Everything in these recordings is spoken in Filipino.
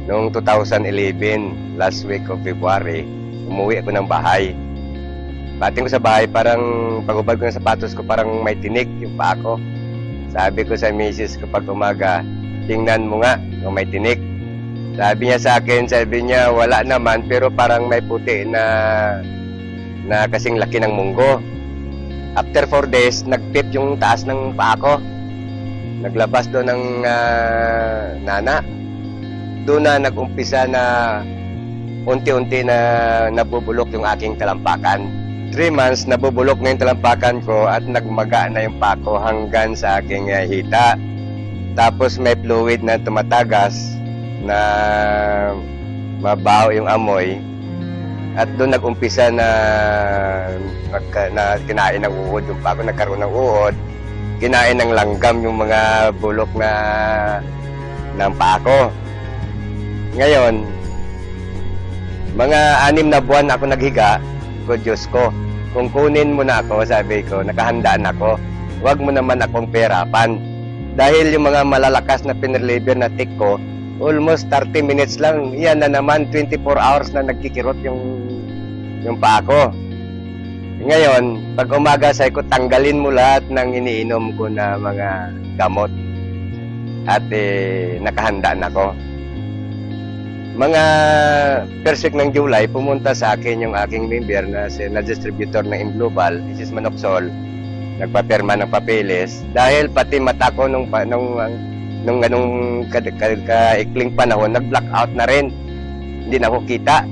Noong 2011, last week of February, umuwi ako ng bahay. Pating ko sa bahay, parang pag-ubad ko ng sapatos ko, parang may tinik yung paa ko. Sabi ko sa misis ko pag umaga, tingnan mo nga kung may tinik. Sabi niya sa akin, sabi niya, wala naman, pero parang may puti na kasing laki ng munggo. After 4 days, nagpip yung taas ng paa ko. Naglabas doon ng nana. Doon na nag-umpisa na unti-unti na nabubulok yung aking talampakan. 3 months, nabubulok na yung talampakan ko at nagmaga na yung paa ko hanggang sa aking hita. Tapos may fluid na tumatagas na mabaho yung amoy. At doon nag-umpisa na kinain ng uod. Yung paa ko nagkaroon ng uod. Kinain ng langgam yung mga bulok ng paa ko. Ngayon, mga 6 na buwan ako naghiga, ko Diyos ko, kung kunin mo na ako, sabi ko, nakahandaan ako, huwag mo naman akong perapan. Dahil yung mga malalakas na pinreliver na tick ko, almost 30 minutes lang, yan na naman, 24 hours na nagkikirot yung paa ko. Ngayon, pag umaga sabi ko, tanggalin mo lahat ng iniinom ko na mga gamot. At nakahandaan ako. Mga first week ng July, pumunta sa akin yung aking member na distributor ng M-Global, Mrs. Manoxol, nagpapirma ng papeles. Dahil pati mata ko nung kaikling panahon, nag-blackout na rin. Hindi na ako kita.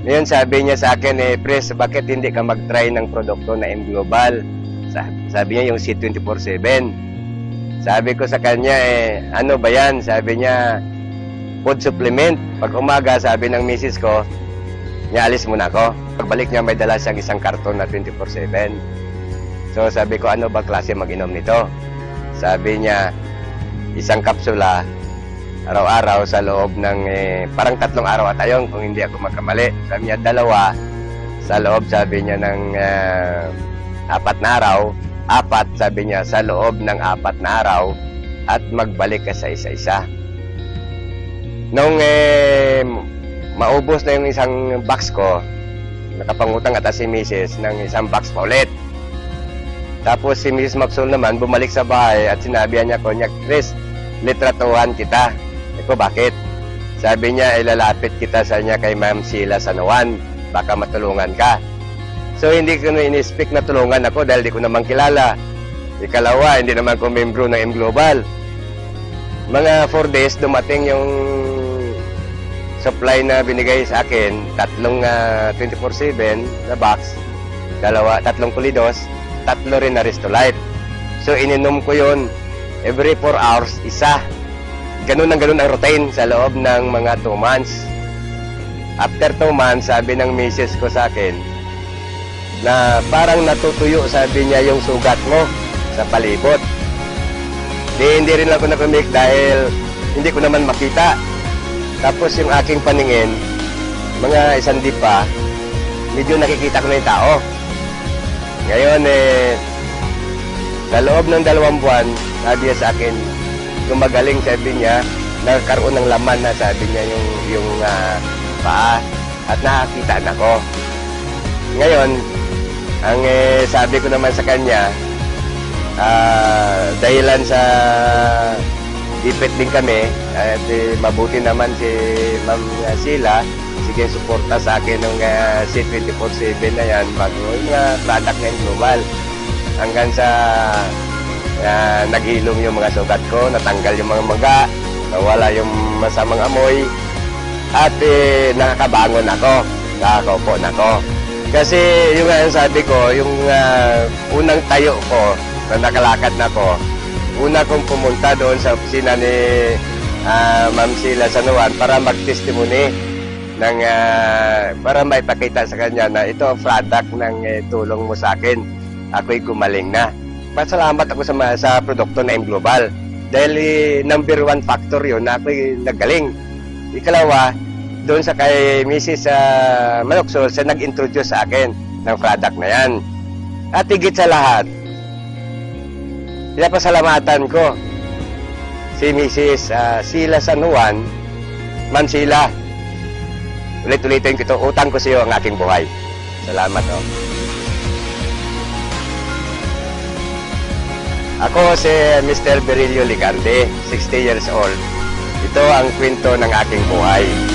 Ngayon sabi niya sa akin, Pres, bakit hindi ka mag-try ng produkto na M-Global? Sabi niya yung C24/7. Sabi ko sa kanya, ano ba yan? Sabi niya, food supplement. Pag umaga, sabi ng misis ko, niya alis muna ako. Pagbalik niya, may dala siyang isang karton na 24/7. So sabi ko, ano ba klase mag-inom nito? Sabi niya, isang kapsula, araw-araw sa loob ng, parang 3 araw at ayon kung hindi ako magkamali. Sabi niya, 2 sa loob, sabi niya, ng 4 na araw. 4, sabi niya, sa loob ng 4 na araw at magbalik ka sa isa-isa. Nung maubos na yung isang box ko, nakapangutang ata si Mrs. ng isang box pa ulit. Tapos si Mrs. Maxwell naman bumalik sa bahay at sinabihan niya ko, Chris, litratuhan kita. Eko, bakit? Sabi niya, ilalapit kita sa niya kay Ma'am Sheila Sanoan, baka matulungan ka. So hindi ko na in-speak na tulungan ako dahil di ko naman kilala. Ikalawa, hindi naman ko membro ng M-Global. Mga 4 days dumating yung supply na binigay sa akin, 3 24/7 na box, 3 kulidos, 3 rin na Restolife. So ininom ko yun every 4 hours, isa. Ganun ang routine sa loob ng mga 2 months. After 2 months, sabi ng misis ko sa akin na parang natutuyo, sabi niya, yung sugat mo sa palibot. Hindi rin ako nakumik dahil hindi ko naman makita. Tapos yung aking paningin, mga 1 pa, medyo nakikita ko na yung tao. Ngayon, sa loob ng 2 buwan, sabi niya sa akin, gumagaling, sabi niya, nagkaroon ng laman na, sabi niya, yung paa, at nakakita na ko. Ngayon, ang sabi ko naman sa kanya, dahilan sa ipit din kami at mabuti naman si Ma'am Sheila, sige, suporta sa akin ng C24/7 na yan bago yung product ng global hanggang sa naghilom yung mga sugat ko, natanggal yung mga maga, nawala yung masamang amoy at nakakabangon ako, nakakaupo na ako. Kasi yung sabi ko, yung unang tayo ko na nakalakad na ko, una kong pumunta doon sa opisina ni Ma'am Sheila Sanoan para mag-testimony ng, para maipakita sa kanya na ito ang product ng tulong mo sa akin. Ako'y gumaling na. Pasalamat ako sa produkto na M-Global dahil number 1 factor yun na ako'y nagaling. Ikalawa, doon sa kay Mrs. Manoxol, siya nag-introduce sa akin ng product na yan. At higit sa lahat, pinapasalamatan ko si Mrs. Sheila Sanoan Ma'am Sheila, ulit-ulitin ko ito, utang ko sa iyo ang aking buhay. Salamat, oh. Ako si Mr. Berilio Licante, 60 years old. Ito ang kwento ng aking buhay.